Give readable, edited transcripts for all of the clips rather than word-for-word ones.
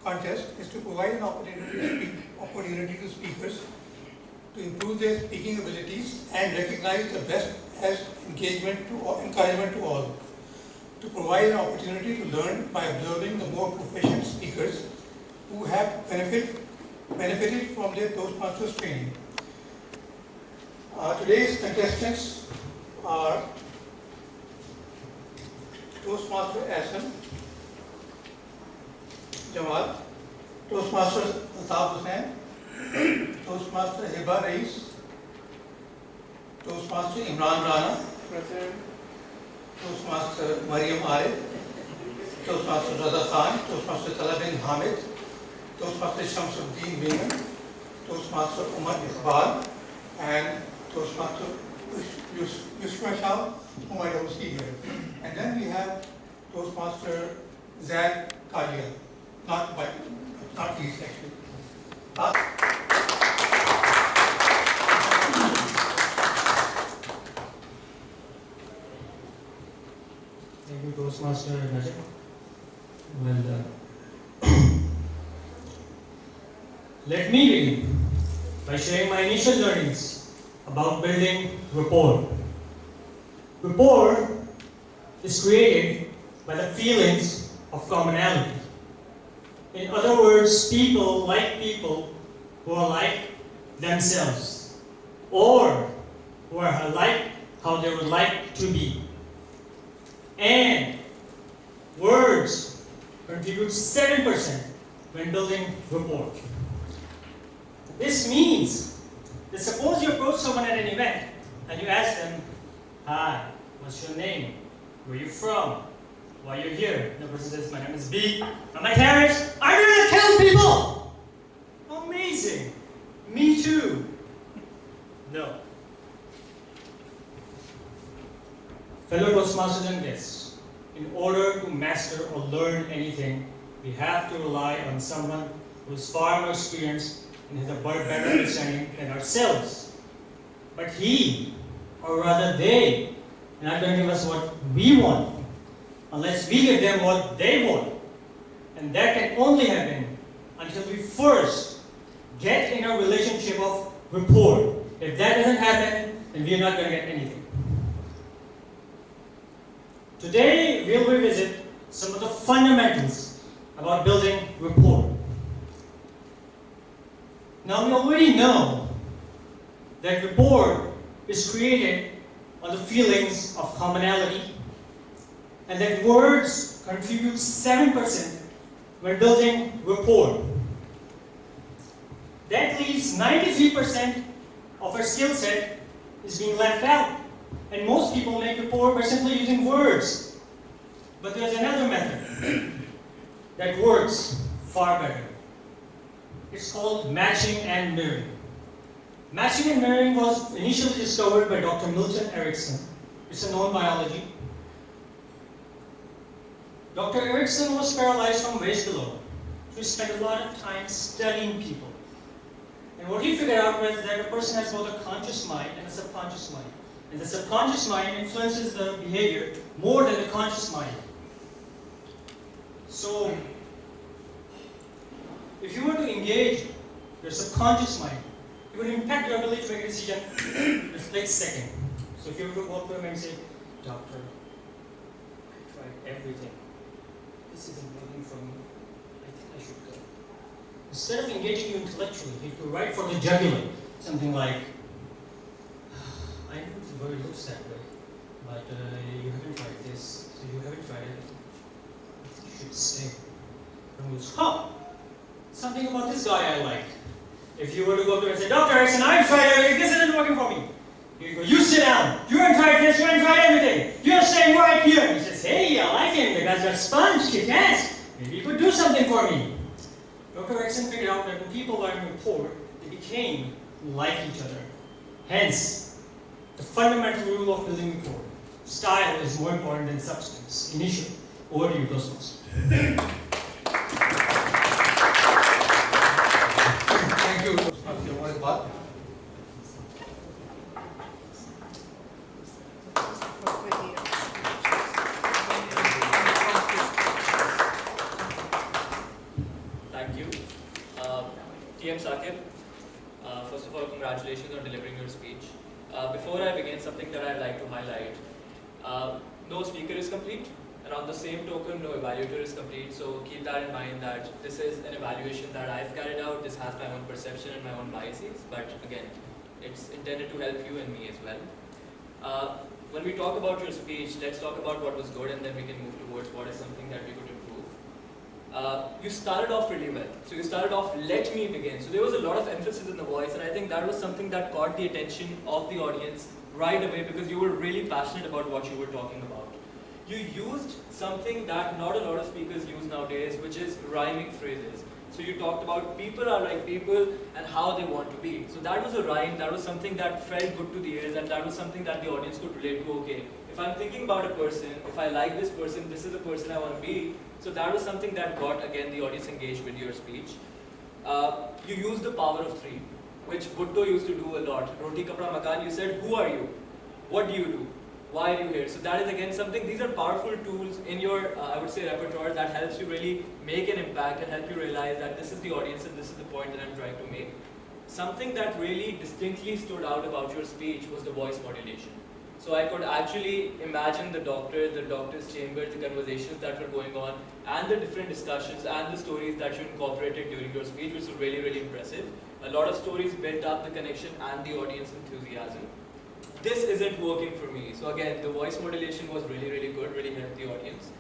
contest is to provide an opportunity to speakers to improve their speaking abilities and recognize the best as encouragement to all. To provide an opportunity to learn by observing the more proficient speakers who have benefited from their Toastmasters training. Today's contestants are Toastmaster AHSAN, JAMAL, Toastmaster HUSSAIN, Toastmaster HIBA RAEES, Toastmaster IMRAN RANA, Toastmaster MARYAM, Toastmaster Toastmaster Talabin Hamid, Toastmaster Shamsuddin Beeman, Toastmaster Umar Iqbal, and Toastmaster Yushma Shah, whom I don't see here. And then we have Toastmaster ZAID KALIYA, not least actually. Thank you, Toastmaster Najib. Well, let me begin by sharing my initial learnings about building rapport. Rapport is created by the feelings of commonality. In other words, people like people who are like themselves, or who are like how they would like to be. And words contribute 7% when building rapport. This means that suppose you approach someone at an event and you ask them, "Hi, what's your name? Where are you from? Why are you here?" The person says, "My name is B. I'm like, Harris, I'm gonna kill people!" Amazing. Me too. No. Fellow Toastmasters and guests, in order to master or learn anything, we have to rely on someone who is far more experienced and has a better understanding than ourselves. But he, or rather they, are not going to give us what we want, unless we give them what they want. And that can only happen until we first get in a relationship of rapport. If that doesn't happen, then we are not going to get anything. Today, we'll revisit some of the fundamentals about building rapport. Now, we already know that rapport is created on the feelings of commonality, and that words contribute 7% when building rapport. That leaves 93% of our skill set is being left out. And most people make rapport by simply using words. But there's another method that works far better. It's called matching and mirroring. Matching and mirroring was initially discovered by Dr. Milton Erickson. It's a known biology. Dr. Erickson was paralyzed from waist below. So he spent a lot of time studying people. And what he figured out was that a person has both a conscious mind and a subconscious mind. And the subconscious mind influences the behavior more than the conscious mind. So, if you were to engage your subconscious mind, it would impact your ability to make a decision in a split second. So if you were to walk to him and say, "Doctor, I tried everything. This isn't working for me. I think I should go." Instead of engaging you intellectually, he could write for the jugular. Something like, "I know the body looks that way, but you haven't tried this, so you haven't tried it. I think you should stay." And he goes, "Huh, something about this guy I like." If you were to go up to him and say, "Dr. Erickson, I've tried everything, this isn't working for me." You go, "You sit down, you haven't tried this, you haven't tried everything. You're staying right here." He says, "Hey, I like him, the guy's got a sponge, kick ass. Maybe you could do something for me." Dr. Erickson figured out that when people learned rapport, they became like each other. Hence, the fundamental rule of building rapport: style is more important than substance. Initially, over to you, Toastmasters. Thank you, Toastmaster Iqbal. Thank TM Saqib. First of all, congratulations on delivering your speech. Before I begin, something that I'd like to highlight. No speaker is complete, and on the same token, no evaluator is complete. So keep that in mind that this is an evaluation that I've carried out. This has my own perception and my own biases, but again, it's intended to help you and me as well. When we talk about your speech, let's talk about what was good, and then we can move towards what is something that we could improve. You started off really well. So you started off, let me begin. So there was a lot of emphasis in the voice, and I think that was something that caught the attention of the audience right away because you were really passionate about what you were talking about. You used something that not a lot of speakers use nowadays, which is rhyming phrases. So you talked about people are like people and how they want to be. So that was a rhyme, that was something that felt good to the ears, and that was something that the audience could relate to. Okay, if I'm thinking about a person, if I like this person, this is the person I want to be. So that was something that got, again, the audience engaged with your speech. You used the power of three, which Bhutto used to do a lot. Roti Kapra Makan, you said, who are you? What do you do? Why are you here? So that is again something, these are powerful tools in your, I would say, repertoire that helps you really make an impact and help you realize that this is the audience and this is the point that I'm trying to make. Something that really distinctly stood out about your speech was the voice modulation. So I could actually imagine the doctor's chamber, the conversations that were going on, and the different discussions and the stories that you incorporated during your speech, which was really, really impressive. A lot of stories built up the connection and the audience enthusiasm. This isn't working for me. So again, the voice modulation was really, really good, really helped the audience.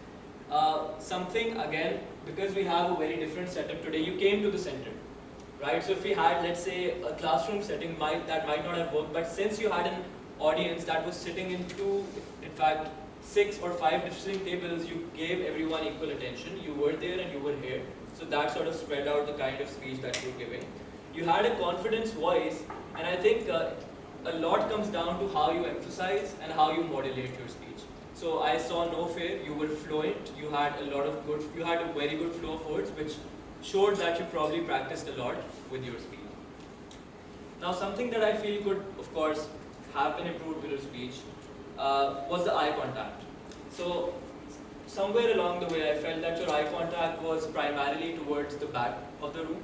Something, again, because we have a very different setup today, you came to the center, right? So if we had, let's say, a classroom setting, that might not have worked, but since you had an audience that was sitting in in fact, 6 or 5 distinct tables, you gave everyone equal attention. You were there and you were here. So that sort of spread out the kind of speech that you were giving. You had a confidence voice, and I think a lot comes down to how you emphasize and how you modulate your speech. So I saw no fear, you were fluent, you had a very good flow of words, which showed that you probably practiced a lot with your speech. Now something that I feel could, of course, have been improved with your speech was the eye contact. So somewhere along the way I felt that your eye contact was primarily towards the back of the room.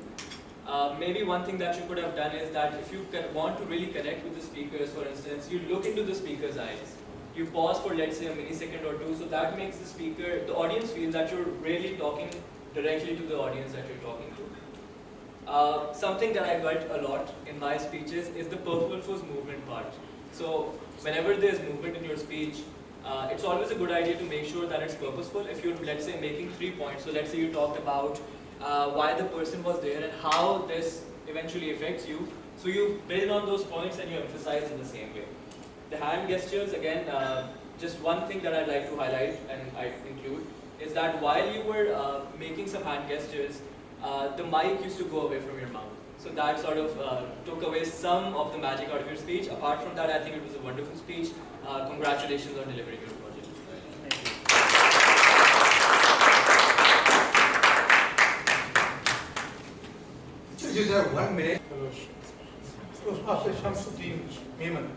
Maybe one thing that you could have done is that if you want to really connect with the speakers, for instance, you look into the speaker's eyes. You pause for, let's say, a millisecond or two, so that makes the audience feel that you're really talking directly to the audience that you're talking to. Something that I got a lot in my speeches is the purposeful movement part. So whenever there's movement in your speech, it's always a good idea to make sure that it's purposeful. If you're, let's say, making 3 points, so let's say you talked about why the person was there and how this eventually affects you. So you build on those points and you emphasize in the same way. The hand gestures, again, just one thing that I'd like to highlight and I include is that while you were making some hand gestures, the mic used to go away from your mouth. So that sort of took away some of the magic out of your speech. Apart from that, I think it was a wonderful speech. Congratulations on delivering your project. Judges have 1 minute. Toastmaster Shamsuddin Mehman.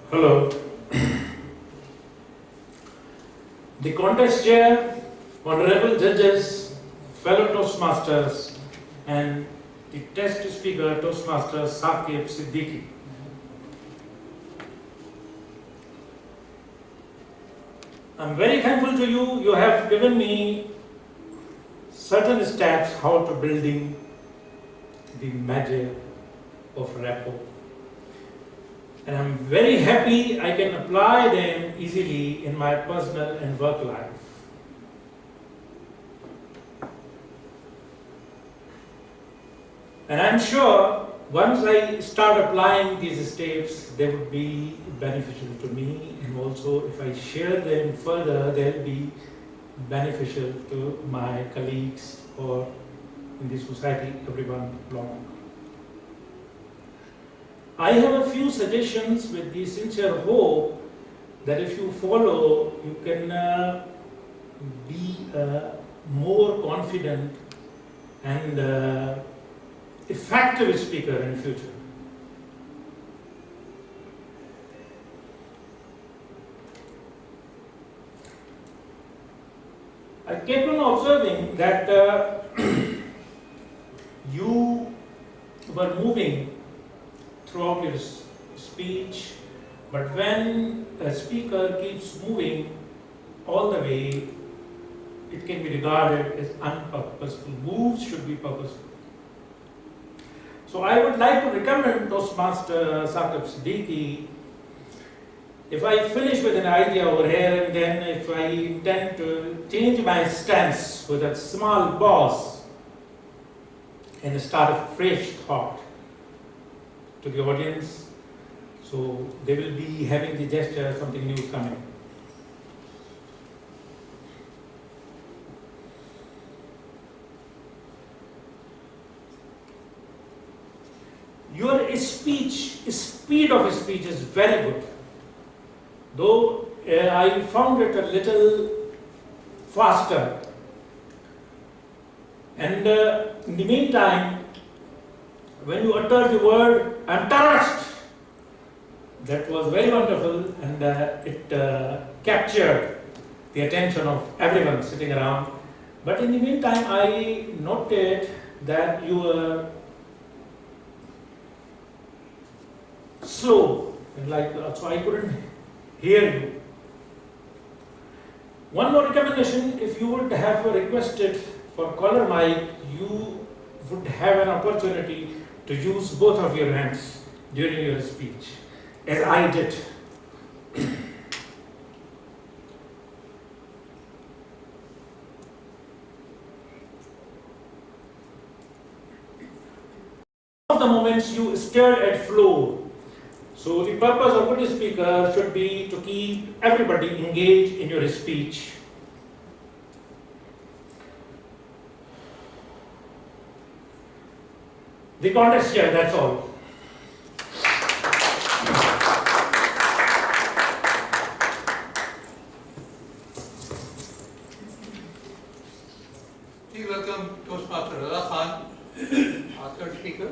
Hello. The contest chair, honorable judges, fellow Toastmasters, and the test speaker, Toastmaster Saqib Siddiqui. I'm very thankful to you. You have given me certain steps how to building the magic of rapport. And I'm very happy I can apply them easily in my personal and work life. And I'm sure once I start applying these steps, they would be beneficial to me, and also if I share them further, they'll be beneficial to my colleagues or in the society, everyone along. I have a few suggestions with the sincere hope that if you follow, you can be more confident and effective speaker in the future. I kept on observing that you were moving throughout your speech, but when a speaker keeps moving all the way, it can be regarded as unpurposeful. Moves should be purposeful. So I would like to recommend Toastmaster Saqib Siddiqui, if I finish with an idea over here and then if I intend to change my stance with a small pause and start a fresh thought to the audience, so they will be having the gesture, something new coming. Your speed of speech is very good. Though I found it a little faster. And in the meantime, when you utter the word, "I'm terrorist," that was very wonderful, and it captured the attention of everyone sitting around. But in the meantime, I noted that you were slow, and so I couldn't hear you. One more recommendation: if you would have requested for caller mic, you would have an opportunity to use both of your hands during your speech, as I did. Of the moments you stared at floor. So the purpose of a good speaker should be to keep everybody engaged in your speech. The contest here, that's all. Please welcome Toastmaster Khan, our third speaker.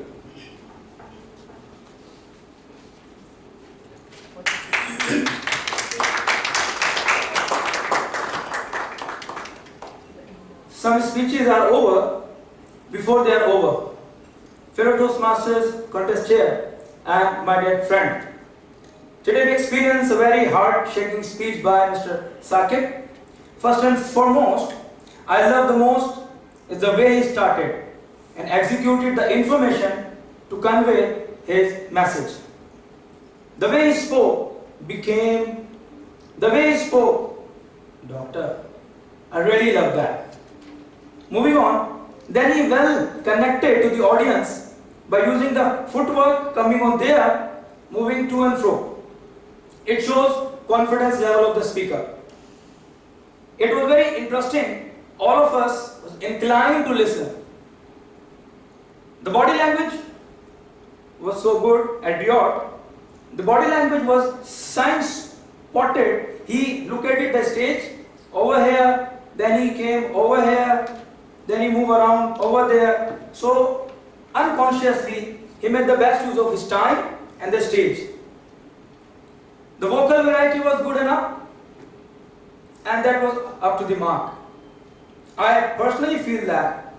Some speeches are over before they are over. Fellow Toastmasters, contest chair, and my dear friend. Today we experience a very heart-shaking speech by Mr. Saqib. First and foremost, I love the most is the way he started and executed the information to convey his message. The way he spoke doctor. I really love that. Moving on, then he well connected to the audience by using the footwork coming on there, moving to and fro. It shows confidence level of the speaker. It was very interesting. All of us was inclined to listen. The body language was so good at Riot. The body language was sign-spotted. He looked at the stage, over here, then he came over here, then he moved around over there. So unconsciously, he made the best use of his time and the stage. The vocal variety was good enough, and that was up to the mark. I personally feel that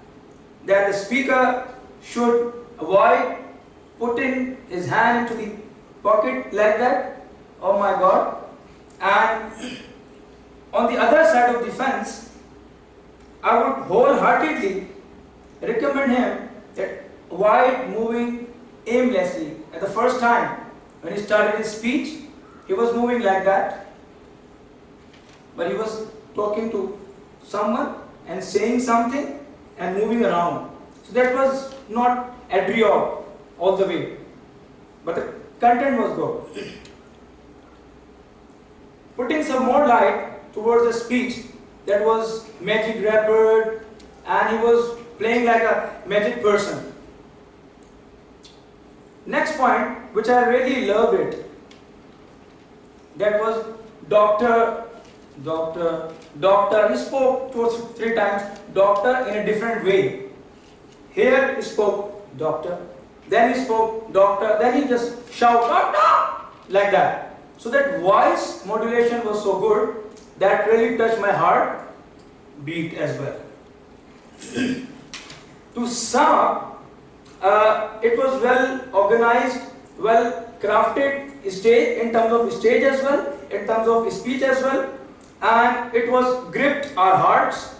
the speaker should avoid putting his hand into the pocket like that. Oh my God. And on the other side of the fence, I would wholeheartedly recommend him that avoid moving aimlessly. At the first time, when he started his speech, he was moving like that. But he was talking to someone and saying something and moving around. So that was not adriot all the way. But the content was good. Putting some more light towards the speech, that was magic rapper, and he was playing like a magic person. Next point, which I really loved it, that was doctor. He spoke 2 or 3 times doctor in a different way. Here he spoke doctor, then he spoke doctor, then he just shouted doctor like that. So that voice modulation was so good that really touched my heart. beat as well. To sum up, it was well organized, well crafted stage in terms of stage as well, in terms of speech as well, and it was gripped our hearts,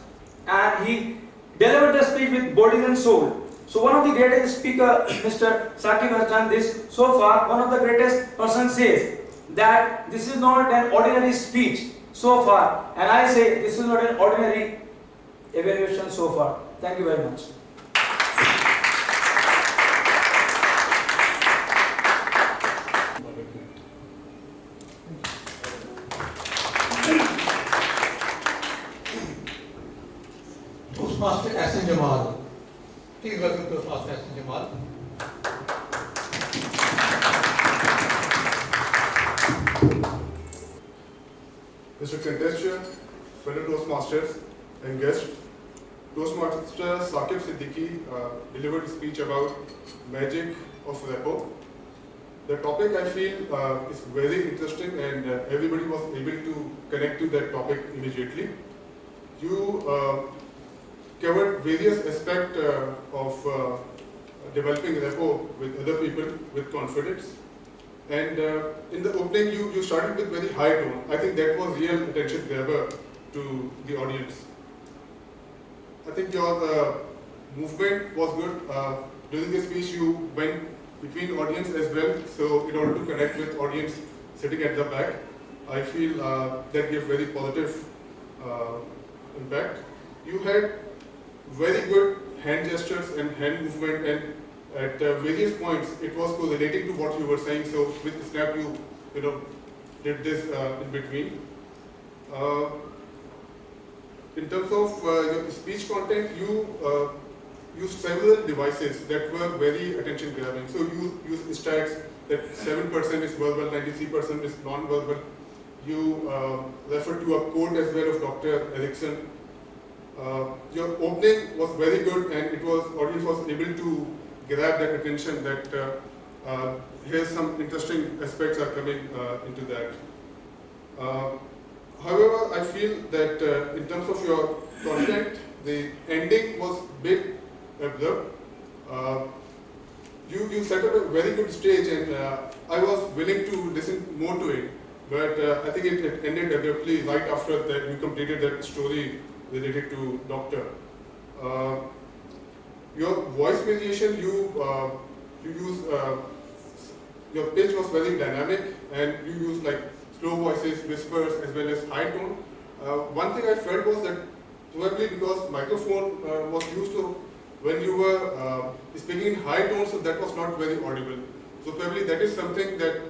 and he delivered the speech with body and soul. So one of the greatest speaker, Mr. Saqib, has done this so far. One of the greatest person says that this is not an ordinary speech so far, and I say this is not an ordinary evaluation so far. Thank you very much. Toastmaster AHSAN JAMAL. Please welcome Toastmaster AHSAN JAMAL. Mr. Contestant, fellow Toastmasters and guests, Toastmaster Saqib Siddiqui delivered a speech about magic of repo. The topic I feel is very interesting, and everybody was able to connect to that topic immediately. You covered various aspects of developing repo with other people with confidence. And in the opening, you started with very high tone. I think that was real attention grabber to the audience. I think your movement was good. During the speech, you went between audience as well, so in order to connect with audience sitting at the back, I feel that gave very positive impact. You had very good hand gestures and hand movement, and at various points it was correlating to what you were saying. So with the snap, you did this in between. In terms of your speech content, you used several devices that were very attention grabbing. So you used stats that 7% is verbal, 93% is non-verbal. You referred to a quote as well of Dr. Erickson. Your opening was very good, and audience was able to grab that attention that here's some interesting aspects are coming into that. However, I feel that in terms of your content, the ending was a bit abrupt. You set up a very good stage, and I was willing to listen more to it, but I think it ended abruptly right after that you completed that story related to Doctor. Your voice variation, you use your pitch was very dynamic, and you used like slow voices, whispers, as well as high tone. One thing I felt was that probably because microphone was used to when you were speaking in high tones, so that was not very audible. So probably that is something that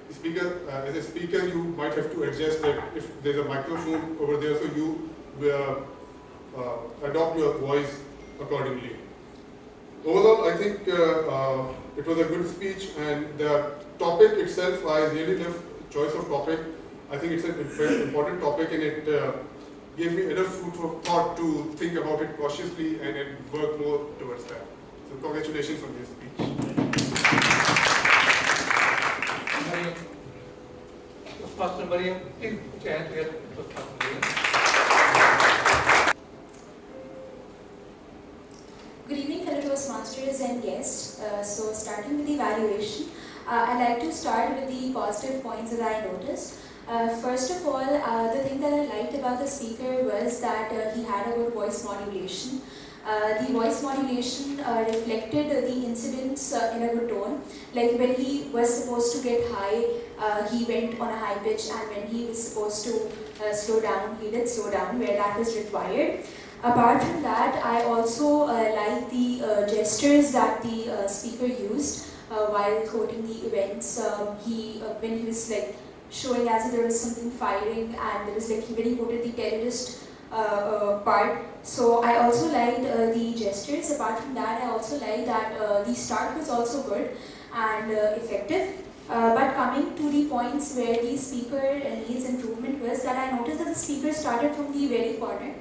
as a speaker, you might have to adjust that if there's a microphone over there, so you adopt your voice accordingly. Overall, I think it was a good speech, and the topic itself, I really love choice of topic. I think it's an important topic, and it gave me enough food for thought to think about it cautiously and work more towards that. So congratulations on your speech. MARYAM. Toastmaster MARYAM, please put your hand together. Toastmaster MARYAM. Good evening, fellow Toastmasters and guests. So starting with the evaluation, I'd like to start with the positive points that I noticed. First of all, the thing that I liked about the speaker was that he had a good voice modulation. The voice modulation reflected the incidents in a good tone. Like when he was supposed to get high, he went on a high pitch, and when he was supposed to slow down, he did slow down where that was required. Apart from that, I also like the gestures that the speaker used while quoting the events. When he was like showing as if there was something firing, and there was like when he quoted the terrorist part. So I also liked the gestures. Apart from that, I also liked that the start was also good and effective. But coming to the points where the speaker needs improvement was that I noticed that the speaker started from the very corner.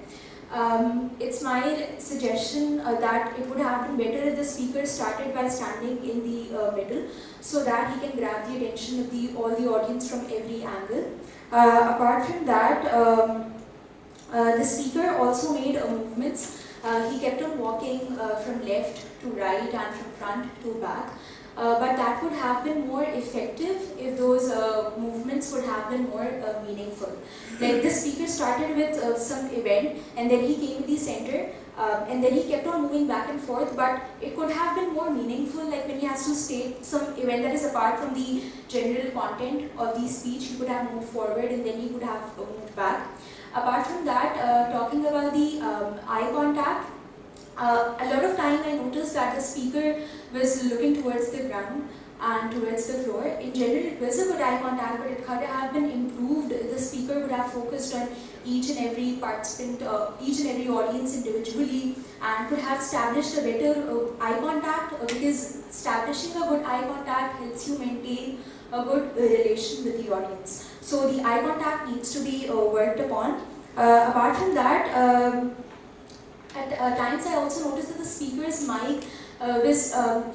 It's my suggestion that it would have been better if the speaker started by standing in the middle, so that he can grab the attention of all the audience from every angle. Apart from that, The speaker also made movements. He kept on walking from left to right and from front to back. But that would have been more effective if those movements would have been more meaningful. Like the speaker started with some event and then he came to the center and then he kept on moving back and forth, but it could have been more meaningful, like when he has to state some event that is apart from the general content of the speech, he could have moved forward and then he could have moved back. Apart from that, talking about the eye contact, a lot of time I noticed that the speaker was looking towards the ground and towards the floor. In general, it was a good eye contact, but it could have been improved. The speaker would have focused on each and every participant, each and every audience individually, and could have established a better eye contact, because establishing a good eye contact helps you maintain a good relation with the audience. So the eye contact needs to be worked upon. Apart from that, at times I also noticed that the speaker's mic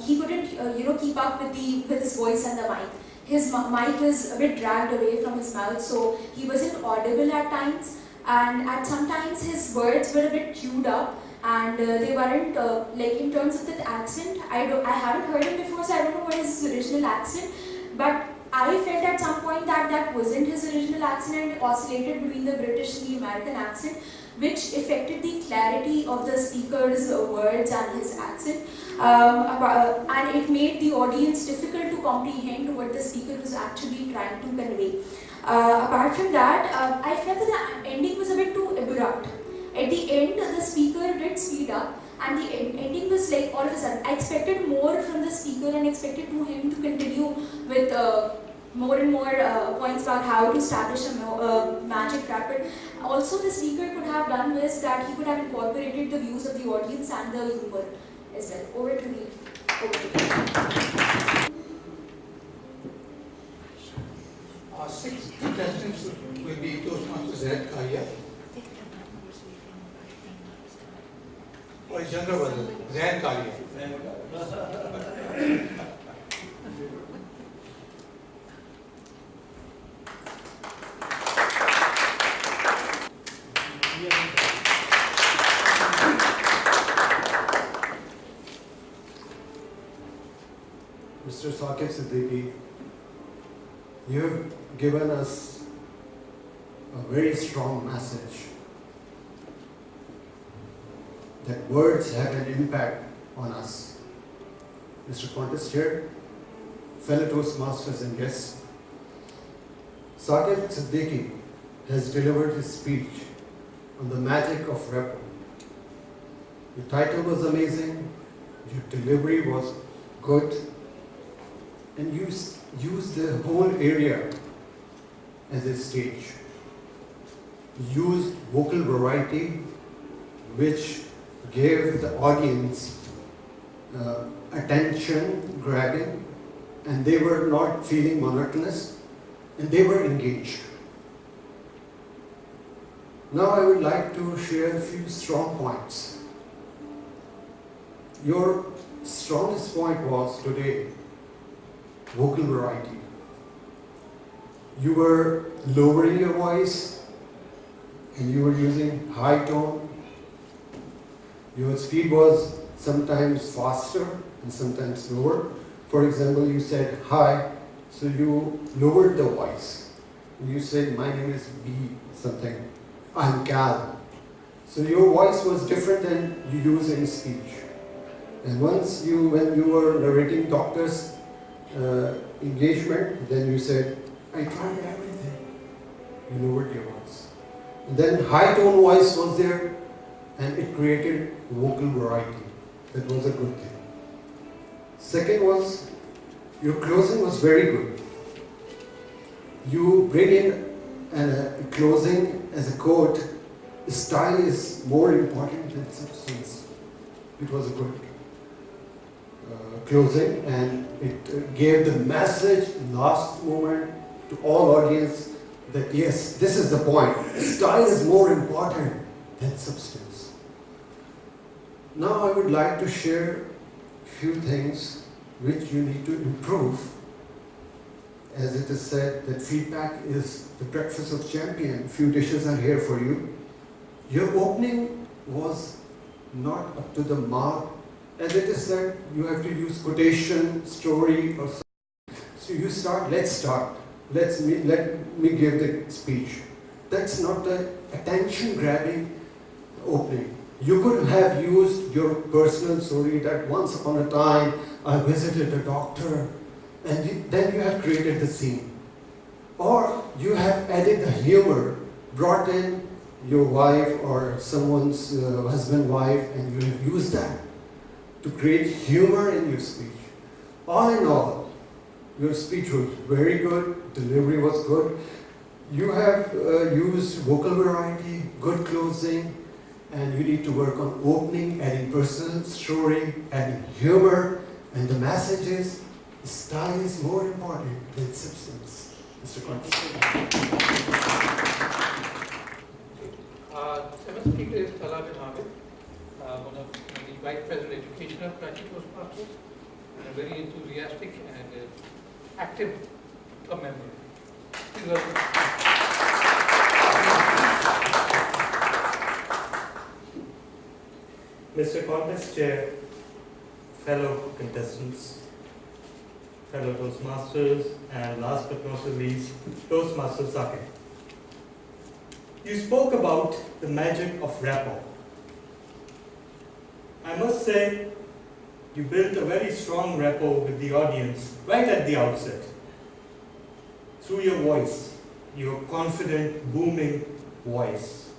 he couldn't keep up with his voice and the mic. His mic was a bit dragged away from his mouth, so he wasn't audible at times, and at sometimes his words were a bit queued up, and they weren't like in terms of the accent. I haven't heard him before, so I don't know what is his original accent, but I felt at some point that that wasn't his original accent and it oscillated between the British and the American accent, which affected the clarity of the speaker's words and his accent. And it made the audience difficult to comprehend what the speaker was actually trying to convey. Apart from that, I felt that the ending was a bit too abrupt. At the end, the speaker did speed up, and the ending was like all of a sudden. I expected more from the speaker and expected him to continue with more and more points about how to establish a magic rapid. Also, the speaker could have done was that he could have incorporated the views of the audience and the humor as well. Over to you. Our sixth contestant will be Toastmaster ZAID KALIYA. Or younger brother, ZAID KALIYA. Mr. Saqib Siddiqui, you have given us a very strong message that words have an impact on us. Mr. Contest here, fellow Toastmasters and guests, Saqib Siddiqui has delivered his speech on the magic of repo. Your title was amazing, your delivery was good, and you used the whole area as a stage. You used vocal variety, which gave the audience attention grabbing, and they were not feeling monotonous, and they were engaged. Now I would like to share a few strong points. Your strongest point was today vocal variety. You were lowering your voice and you were using high tone. Your speed was sometimes faster and sometimes lower. For example, you said hi, so you lowered the voice. You said, my name is B something, I'm Cal. So your voice was different than you use in speech. And once when you were narrating doctors' engagement, then you said, I tried everything. You lowered your voice. And then high tone voice was there, and it created vocal variety. That was a good thing. Second was, your closing was very good. You bring in a closing as a quote, style is more important than substance. It was a good closing, and it gave the message last moment to all audience that yes, this is the point. Style is more important than substance. Now I would like to share a few things which you need to improve. As it is said that feedback is the breakfast of champion. Few dishes are here for you. Your opening was not up to the mark. As it is said, you have to use quotation, story, or something. So you start, let's start. Let me give the speech. That's not the attention-grabbing opening. You could have used your personal story that once upon a time I visited a doctor, and then you have created the scene. Or you have added the humor, brought in your wife or someone's husband, wife, and you have used that to create humor in your speech. All in all, your speech was very good, delivery was good. You have used vocal variety, good closing, and you need to work on opening, adding personal story, adding humor, and the messages. Style is more important than substance. Mr. Conte. Seventh speaker is Talha bin Hamid, one of the Vice President Education of Karachi Toastmasters, and a very enthusiastic and active club member. Please welcome. Mr. Contest Chair, fellow contestants, fellow Toastmasters, and last but not the least, Toastmaster Sakib. You spoke about the magic of rapport. I must say, you built a very strong rapport with the audience right at the outset. Through your voice, your confident, booming voice.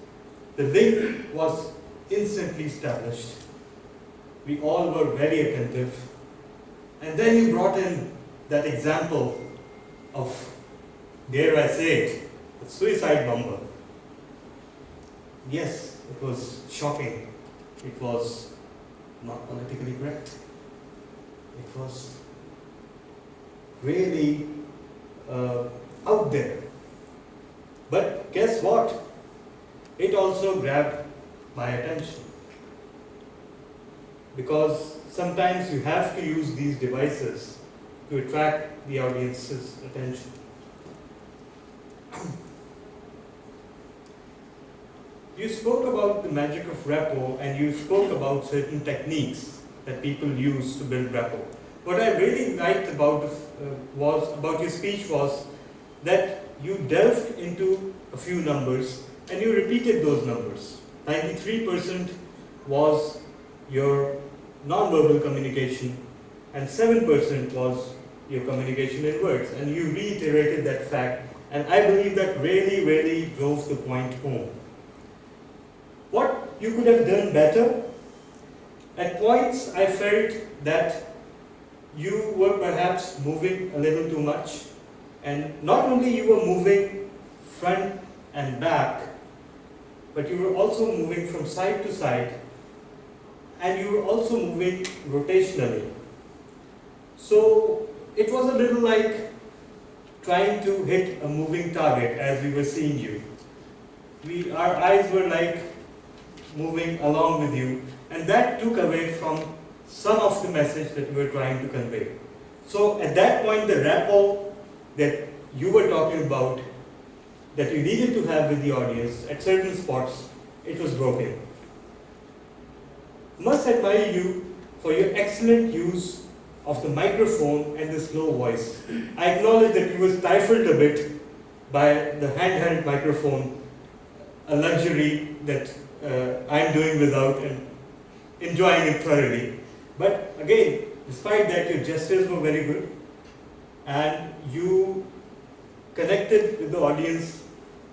The link was instantly established. We all were very attentive. And then you brought in that example of, dare I say it, the suicide bomber. Yes, it was shocking. It was not politically correct. It was really out there. But guess what? It also grabbed my attention. Because sometimes you have to use these devices to attract the audience's attention. You spoke about the magic of rapport, and you spoke about certain techniques that people use to build rapport. What I really liked about your speech was that you delved into a few numbers and you repeated those numbers. 93% was your non-verbal communication, and 7% was your communication in words. And you reiterated that fact, and I believe that really, really drove the point home. What you could have done better? At points, I felt that you were perhaps moving a little too much, and not only you were moving front and back, but you were also moving from side to side, and you were also moving rotationally. So it was a little like trying to hit a moving target as we were seeing you. Our eyes were like moving along with you, and that took away from some of the message that you were trying to convey. So at that point, the rapport that you were talking about, that you needed to have with the audience at certain spots, it was broken. Must admire you for your excellent use of the microphone and the slow voice. I acknowledge that you were stifled a bit by the handheld microphone, a luxury that I'm doing without and enjoying it thoroughly. But again, despite that, your gestures were very good, and you connected with the audience,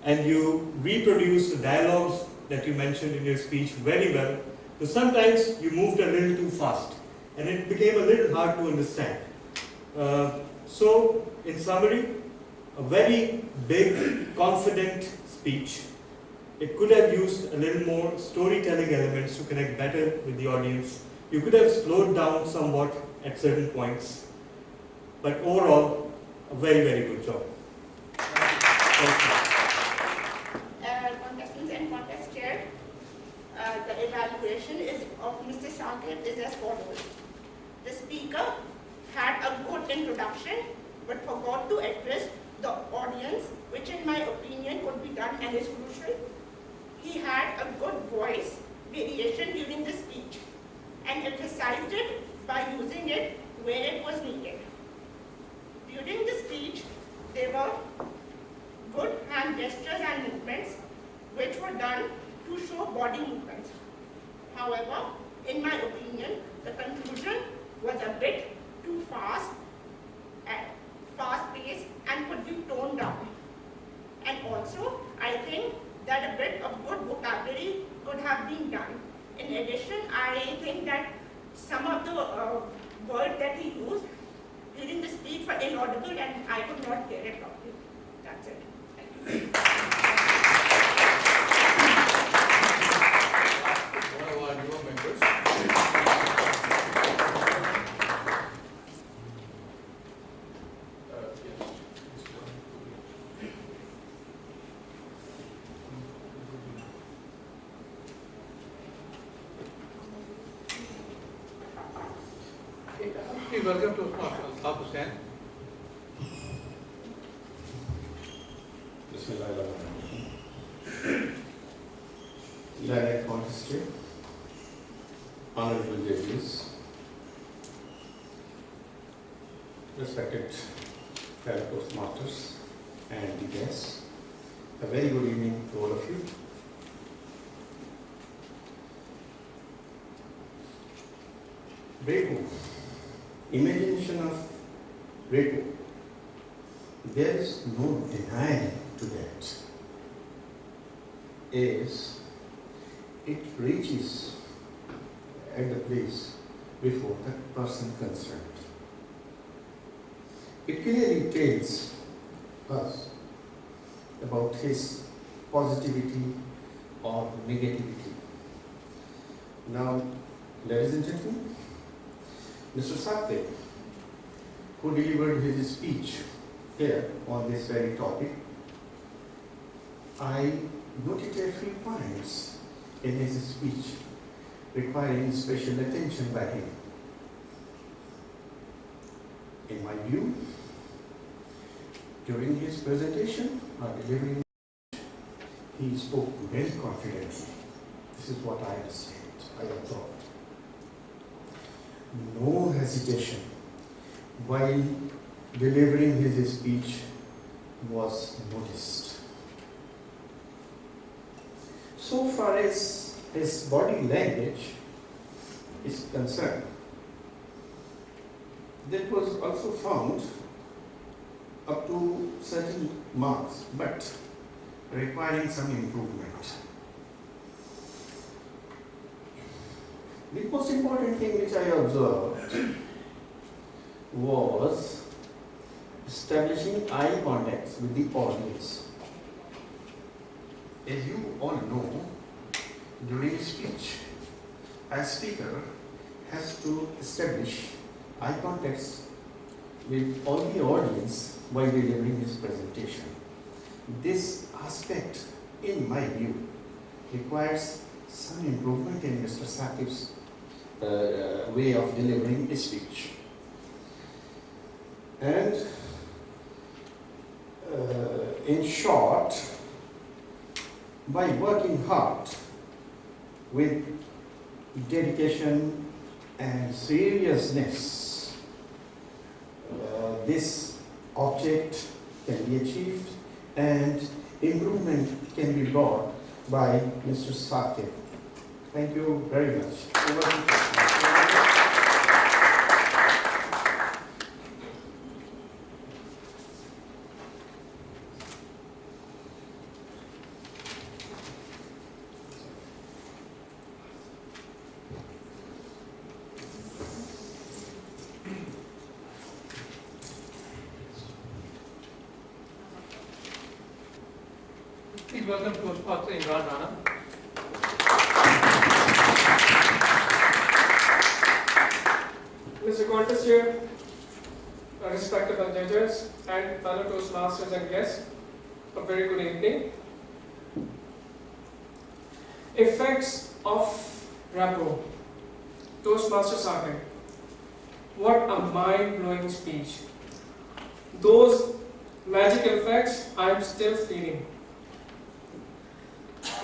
and you reproduced the dialogues that you mentioned in your speech very well. So sometimes you moved a little too fast, and it became a little hard to understand. So in summary, a very big, confident speech. It could have used a little more storytelling elements to connect better with the audience. You could have slowed down somewhat at certain points. But overall, a very, very good job. Thank you. Contestants and contest chair, the evaluation is of Mr. Sakib is as follows. The speaker had a good introduction but forgot to address the audience, which in my opinion could be done and is crucial. he had a good voice variation during the speech and emphasized it by using it where it was needed. During the speech, there were good hand gestures and movements which were done to show body movements. However, in my opinion, the conclusion was a bit too fast-paced and could be toned down. And also, I think that a bit of good vocabulary could have been done. In addition, I think that some of the words that he used during the speech were inaudible and I could not hear it properly. That's it. Thank you. One of our newer members. Please welcome Toastmaster ALTAF HUSSAIN. Direct Honesty, Honorable Judges, respected fellow Toastmasters and the guests, a very good evening to all of you. Breaking, imagination of breaking, there is no denying to that. Is it reaches at the place before the person concerned. It clearly tells us about his positivity or negativity. Now, ladies and gentlemen, Mr. Sakdev, who delivered his speech here on this very topic, I noted a few points in his speech requiring special attention by him. In my view, during his presentation or delivering, he spoke very confidently. This is what I understand, I observed. No hesitation while delivering his speech was noticed. So far as his body language is concerned, that was also found up to certain marks, but requiring some improvement. The most important thing which I observed was establishing eye contacts with the audience. As you all know, during speech, a speaker has to establish eye contacts with all the audience while delivering his presentation. This aspect, in my view, requires some improvement in Mr. Sakib's way of delivering his speech. And in short, by working hard with dedication and seriousness, this object can be achieved and improvement can be brought by Mr. Sakib. Thank you very much. Please welcome Toastmaster IMRAN RANA. Mr. Contester, respectable judges and fellow Toastmasters and guests, a very good evening. Effects of rapport. Toastmaster Sakib. What a mind-blowing speech. Those magic effects I am still feeling.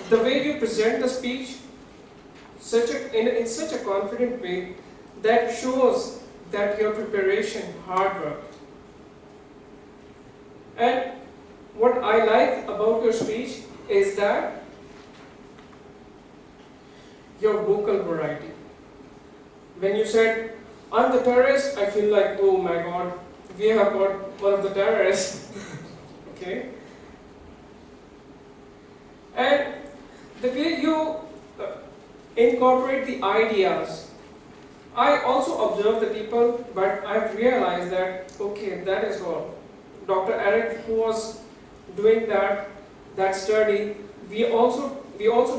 the way you present the speech, in such a confident way that shows that your preparation, hard work. And what I like about your speech is that your vocal variety. When you said, I'm the terrorist, I feel like, oh my God, we have got one of the terrorists. Okay? And the way you incorporate the ideas, I also observe the people, but I've realized that, okay, that is all. Dr. Eric, who was doing that study, we also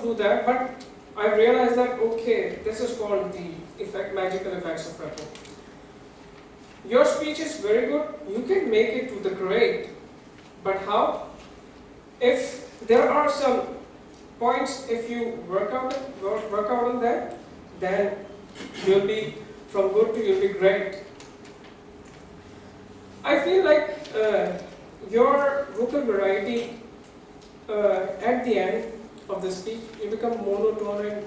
do that, but I realized that, okay, this is called the magical effects of repo. Your speech is very good, you can make it to the grade, but how? If there are some points, if you work out on that, then you'll be from good to you'll be great. I feel like your vocal variety at the end of the speech, you become monotone and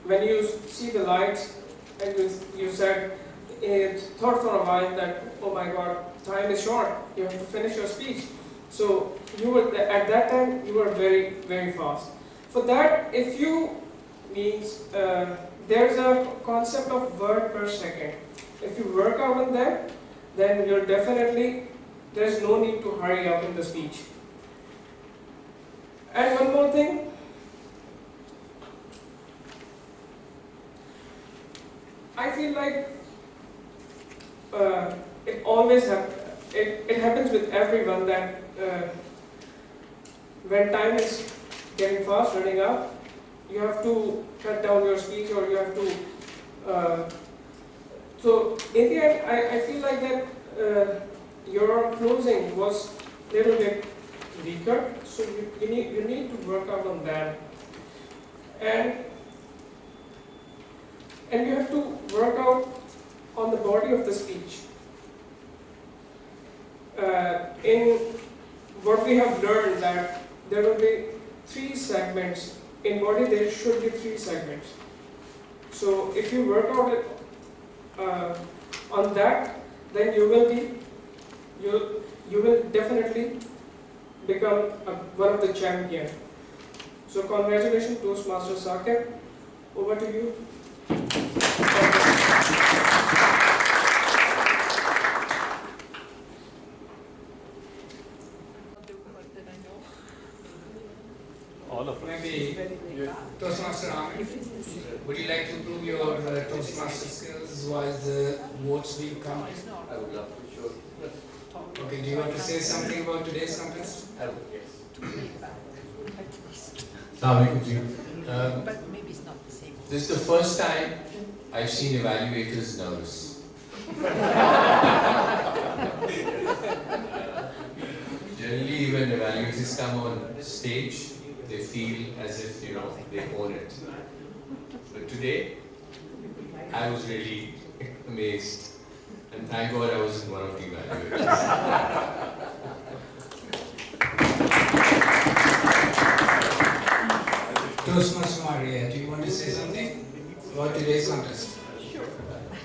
when you see the lights and you said, it thought for a while that, oh my God, time is short, you have to finish your speech. So at that time, you were very, very fast. For that, if you means, there's a concept of word per second. If you work out on that, then you're definitely, there's no need to hurry up in the speech. And one more thing. I feel like it always it happens with everyone that when time is getting fast, running out, you have to cut down your speech or you have to. So in the end, I feel like that your closing was a little bit weaker. So you need to work out on that, and you have to work out on the body of the speech. In what we have learned that there will be 3 segments. In body there should be 3 segments. So if you work out on that, then you will definitely become one of the champions. So congratulations, Toastmaster Saqib. Over to you. All of us. Maybe Toastmaster Ahmed, would you like to prove your Toastmaster skills while the votes will come? I would love to, sure. Okay, do you want to say something about today's contest? I would, yes. But maybe it's not the same. This is the first time I've seen evaluators nervous. Generally, when evaluators come on stage, they feel as if, they own it. But today, I was really amazed. And thank God I wasn't one of the evaluators. Toastmaster Maria, do you want to say something about today's contest? Sure.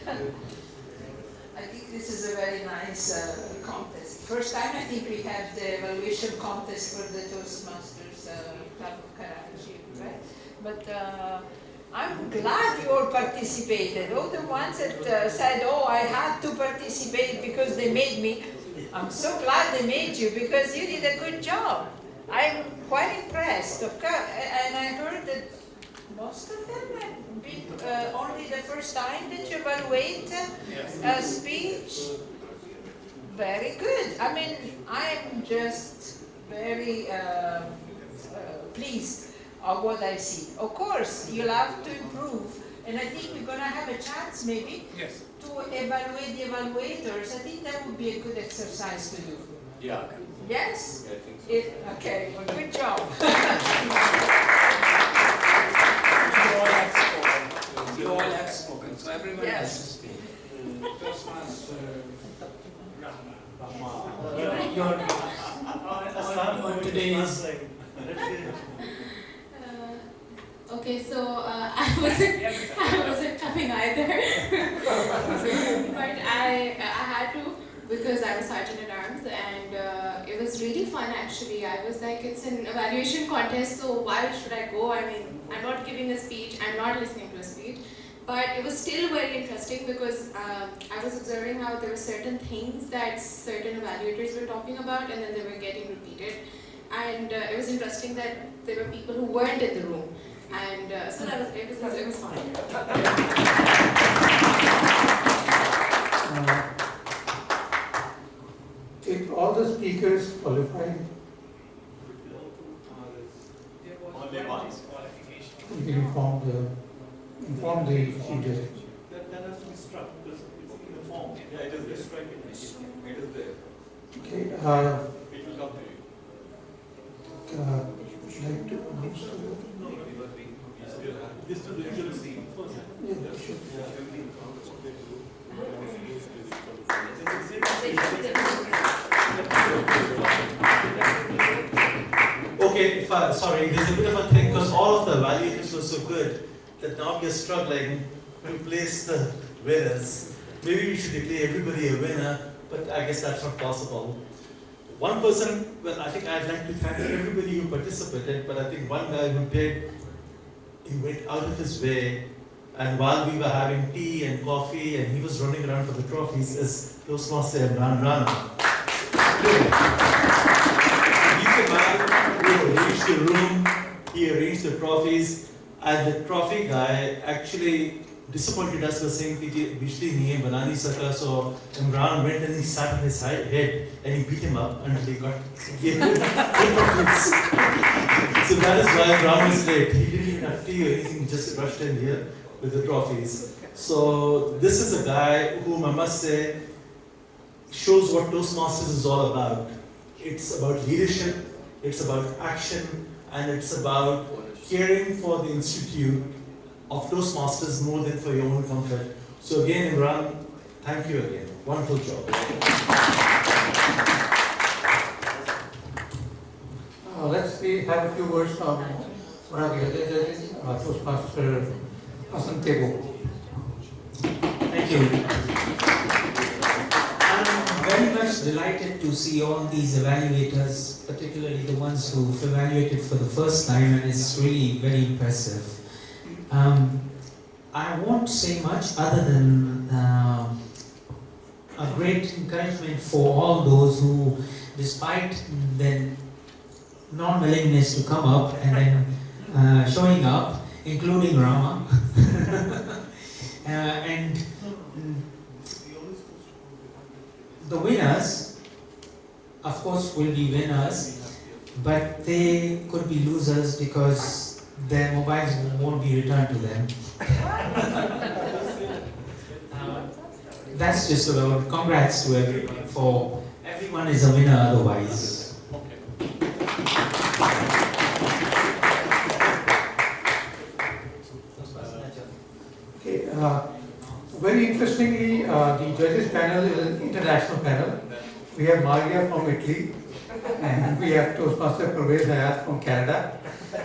I think this is a very nice contest. First time I think we have the evaluation contest for the Toastmasters Club of Karachi, right? But I'm glad you all participated. All the ones that said, oh, I had to participate because they made me. I'm so glad they made you because you did a good job. I'm quite impressed, of course, and I heard that most of them have been only the first time that you evaluate a speech. Very good. I mean, I'm just very pleased of what I see. Of course, you'll have to improve, and I think we're going to have a chance maybe to evaluate the evaluators. I think that would be a good exercise to do. Yeah. Yes? I think so. Okay, well, good job. You all have spoken, so everyone has to speak. Toastmaster On today's Okay, so I wasn't coming either, but I had to because I was sergeant at arms, and it was really fun actually. I was like, it's an evaluation contest, so why should I go? I mean, I'm not giving a speech, I'm not listening to a speech, but it was still very interesting because I was observing how there were certain things that certain evaluators were talking about, and then they were getting repeated. And it was interesting that there were people who weren't in the room, and so it was fun. If all the speakers qualified, Only once. you can inform the chief judge. That has to be struck because it's in the form. Yeah, it is there. Strike it. It is there. Okay, It will come to you. would you like to announce the vote? No, we still have. This to the usual scene first. Yeah, sure. Okay, sorry, there's a bit of a thing because all of the evaluators were so good that now we are struggling to place the winners. Maybe we should declare everybody a winner, but I guess that's not possible. One person, well, I think I'd like to thank everybody who participated, but I think one guy who did, he went out of his way, and while we were having tea and coffee and he was running around for the trophies, is Toastmaster RANA. He's the man who arranged the room, he arranged the trophies, and the trophy guy actually disappointed us by saying that Bijli nahi hai, bana nahi saka, so IMRAN went and he sat on his head and he beat him up until he got So that is why IMRAN was late. He didn't even have tea or anything, he just rushed in here with the trophies. So this is a guy whom I must say shows what Toastmasters is all about. It's about leadership, it's about action, and it's about caring for the institute of Toastmasters more than for your own comfort. So again, IMRAN, thank you again. Wonderful job. Let's have a few words from one of the other judges, Toastmaster THEBO. Thank you. I'm very much delighted to see all these evaluators, particularly the ones who've evaluated for the first time, and it's really very impressive. I won't say much other than a great encouragement for all those who, despite their non-willingness to come up and then showing up, including Rama, and the winners, of course, will be winners, but they could be losers because their mobiles won't be returned to them. That's just about congrats to everyone, for everyone is a winner otherwise. Okay, very interestingly, the judges panel is an international panel. We have MARYAM from Italy, and we have Toastmaster from Canada,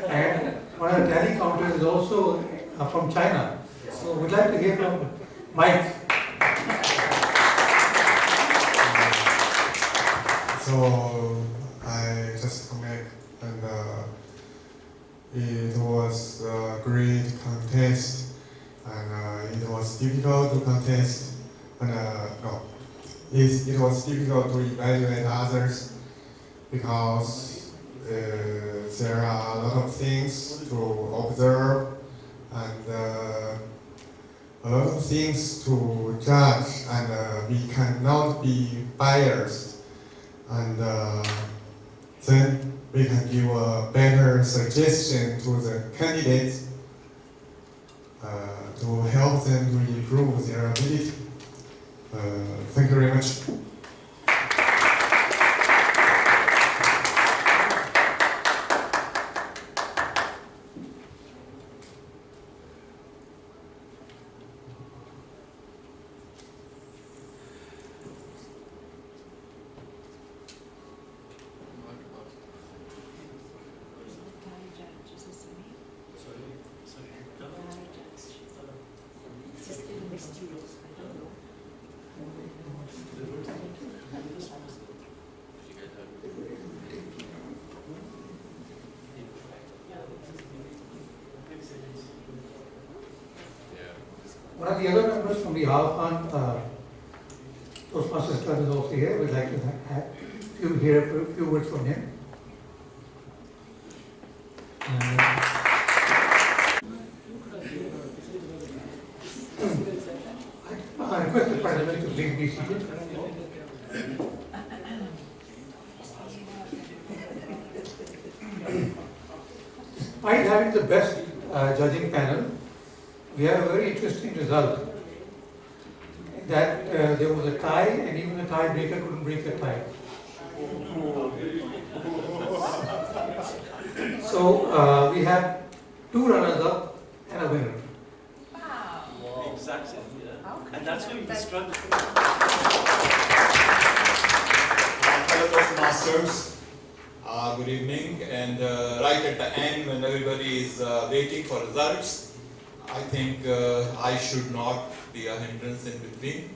and one of the tally counters is also from China. So we'd like to hear from Mike. So I just connect, and it was a great contest, and it was difficult to contest, and no, it was difficult to evaluate others because there are a lot of things to observe and a lot of things to judge, and we cannot be biased, and then we can give a better suggestion to the candidates to help them to improve their ability. Thank you very much. One of the other members from the AHSAN Toastmasters Club is also here. We'd like to hear a few words from him. I request the Parliament to please be seated. Despite having the best judging panel, we have a very interesting result. That there was a tie, and even the tiebreaker couldn't break the tie. So we have 2 runners-up and a winner. Wow. Exactly. Yeah. And that's when we struggle. Hello, Toastmasters. Good evening. And right at the end, when everybody is waiting for results, I think I should not be a hindrance in between.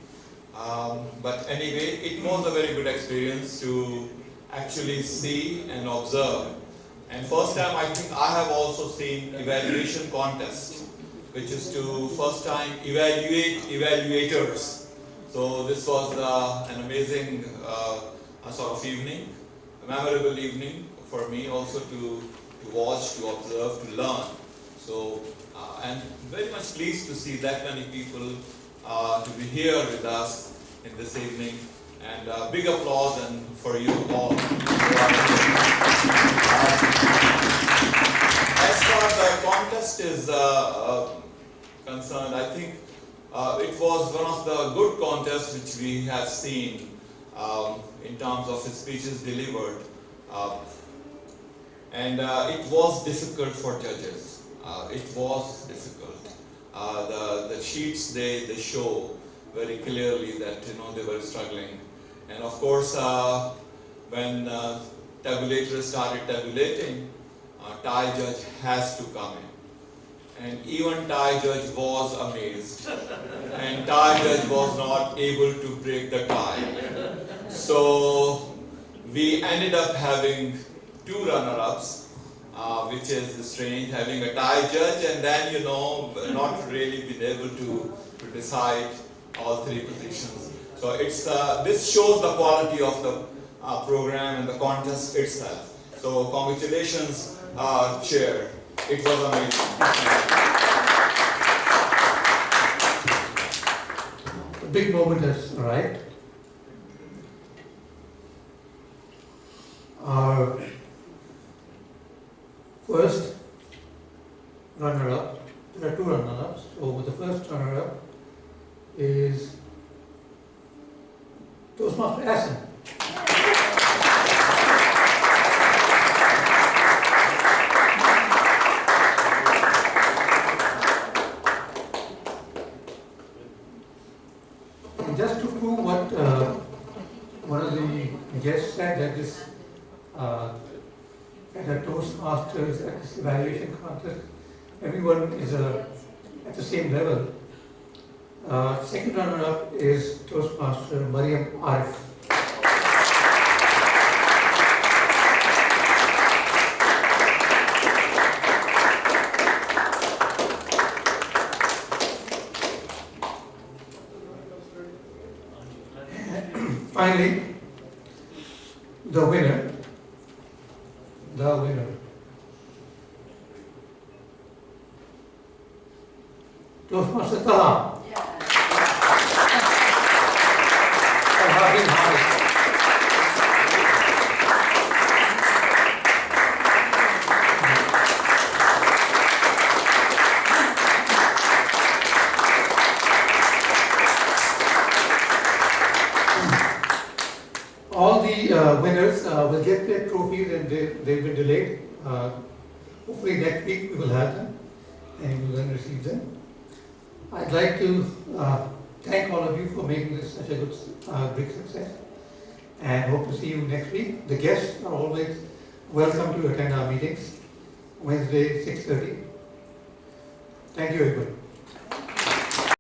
But anyway, it was a very good experience to actually see and observe. And first time, I think I have also seen evaluation contest, which is to first time evaluate evaluators. So this was an amazing sort of evening, a memorable evening for me also to watch, to observe, to learn. So, and very much pleased to see that many people to be here with us in this evening. And big applause and for you all. As far as the contest is concerned, I think it was one of the good contests which we have seen in terms of speeches delivered. And it was difficult for judges. It was difficult. The sheets they show very clearly that they were struggling. And of course, when tabulators started tabulating, tie judge has to come in. And even tie judge was amazed. And tie judge was not able to break the tie. So we ended up having 2 runner-ups, which is strange, having a tie judge and then, not really been able to decide all 3 positions. So it's this shows the quality of the program and the contest itself. So congratulations, Chair. It was amazing. A big moment has arrived. Our first runner-up, there are 2 runners-ups. So the first runner-up is Toastmaster AHSAN. And just to prove what one of the guests said, that this at a Toastmasters, at this evaluation contest, everyone is at the same level. Second runner-up is Toastmaster MARYAM. Finally, the winner, Toastmaster Taha. All the winners will get their trophies, and they've been delayed. Hopefully next week we will have them and we will then receive them. I'd like to thank all of you for making this such a good, big success, and hope to see you next week. The guests are always welcome to attend our meetings, Wednesday 6:30. Thank you, everybody.